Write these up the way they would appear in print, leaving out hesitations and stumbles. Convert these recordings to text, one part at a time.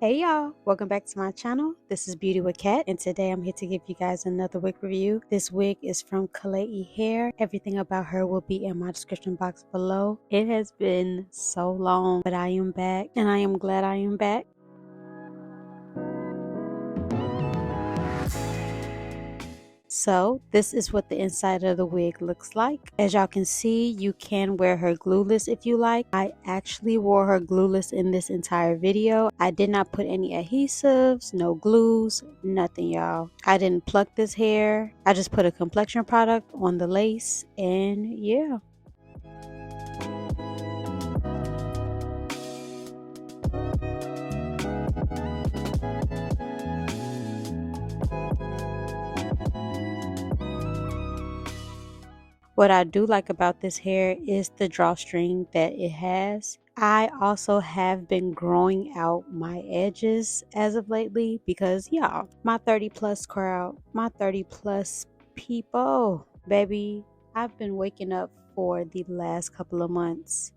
Hey y'all, welcome back to my channel. This is Beauty with Kat, and today I'm here to give you guys another wig review. This wig is from Klaiyi Hair. Everything about her will be in my description box below. It has been so long, but I am back, and I am glad I am back. So this is what the inside of the wig looks like. As y'all can see, you can wear her glueless if you like. I actually wore her glueless in this entire video. I did not put any adhesives, no glues, nothing, y'all. I didn't pluck this hair. I just put a complexion product on the lace, and yeah. What I do like about this hair is the drawstring that it has. I also have been growing out my edges as of lately because y'all, my 30 plus crowd, my 30 plus people, baby, I've been waking up for the last couple of months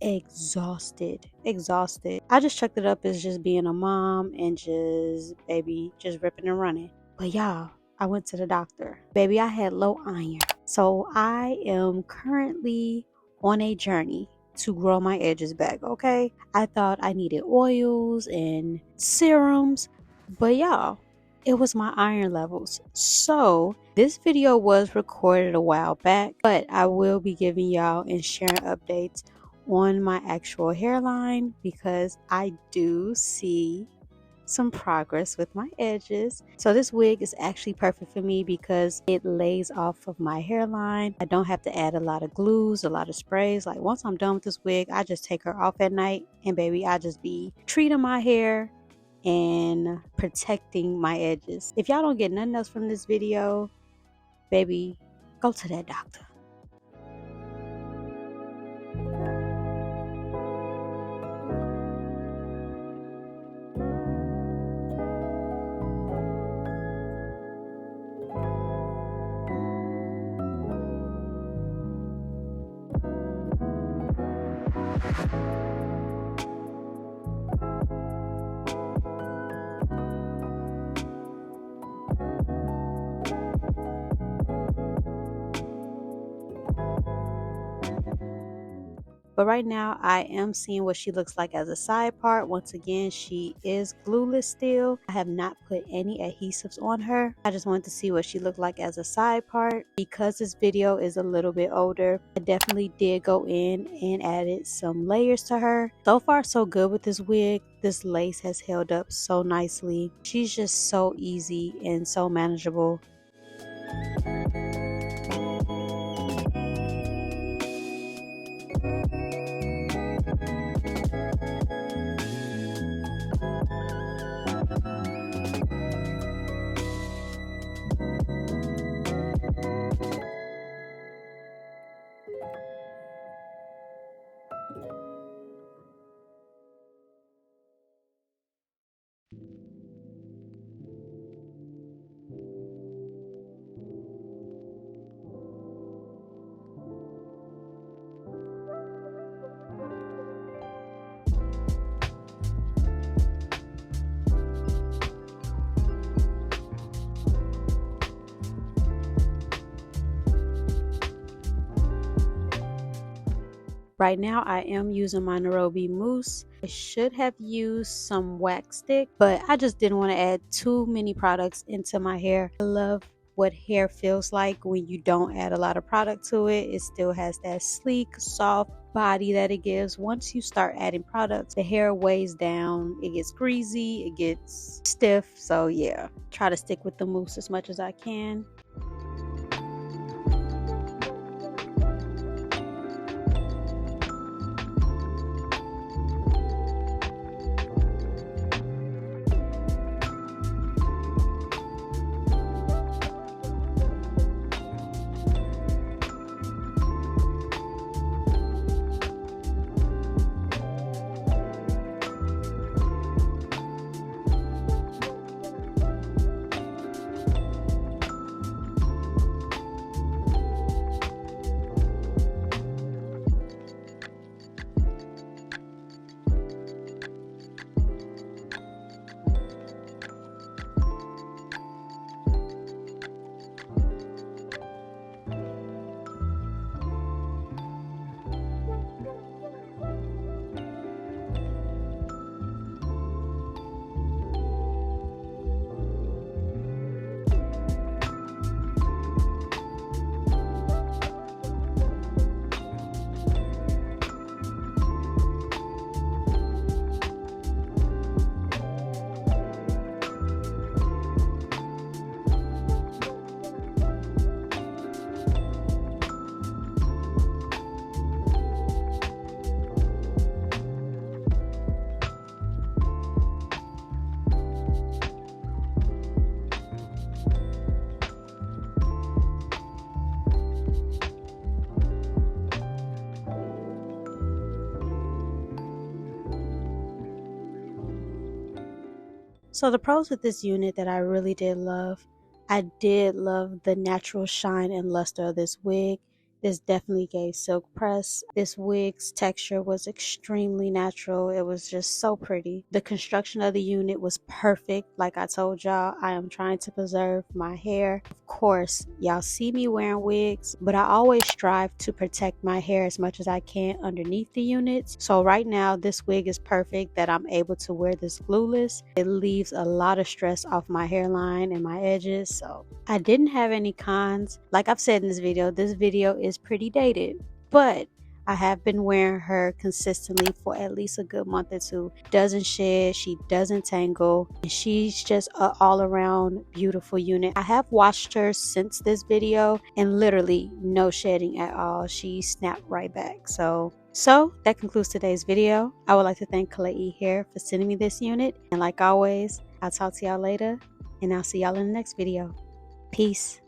exhausted. I just chucked it up as just being a mom and just ripping and running. But y'all, I went to the doctor. Baby, I had low iron. So I am currently on a journey to grow my edges back, okay? I thought I needed oils and serums, but y'all, it was my iron levels. So this video was recorded a while back, but I will be giving y'all and sharing updates on my actual hairline because I do see some progress with my edges. So this wig is actually perfect for me because it lays off of my hairline. I don't have to add a lot of glues, a lot of sprays. Like once I'm done with this wig, I just take her off at night and baby, I just be treating my hair and protecting my edges. If y'all don't get nothing else from this video, baby, go to that doctor. But right now I am seeing what she looks like as a side part. Once again, she is glueless still. I have not put any adhesives on her. I just wanted to see what she looked like as a side part. Because this video is a little bit older, I definitely did go in and added some layers to her. So far so good with this wig. This lace has held up so nicely. She's just so easy and so manageable. Right now I am using my Nairobi mousse. I should have used some wax stick, but I just didn't want to add too many products into my hair. I love what hair feels like when you don't add a lot of product to it. It still has that sleek, soft body that it gives. Once you start adding products, the hair weighs down, it gets greasy, it gets stiff. So yeah, try to stick with the mousse as much as I can. So the pros with this unit that I really I did love the natural shine and luster of this wig. This definitely gave silk press. This wig's texture was extremely natural. It was just so pretty. The construction of the unit was perfect. Like I told y'all, I am trying to preserve my hair. Of course, y'all see me wearing wigs, but I always strive to protect my hair as much as I can underneath the units. So right now, this wig is perfect that I'm able to wear this glueless. It leaves a lot of stress off my hairline and my edges. So I didn't have any cons. Like I've said in this video is pretty dated, but I have been wearing her consistently for at least a good month or two. Doesn't shed, she doesn't tangle, and she's just an all-around beautiful unit. I have washed her since this video and literally no shedding at all. She snapped right back. So that concludes today's video. I would like to thank Klaiyi here for sending me this unit, and like always, I'll talk to y'all later, and I'll see y'all in the next video. Peace.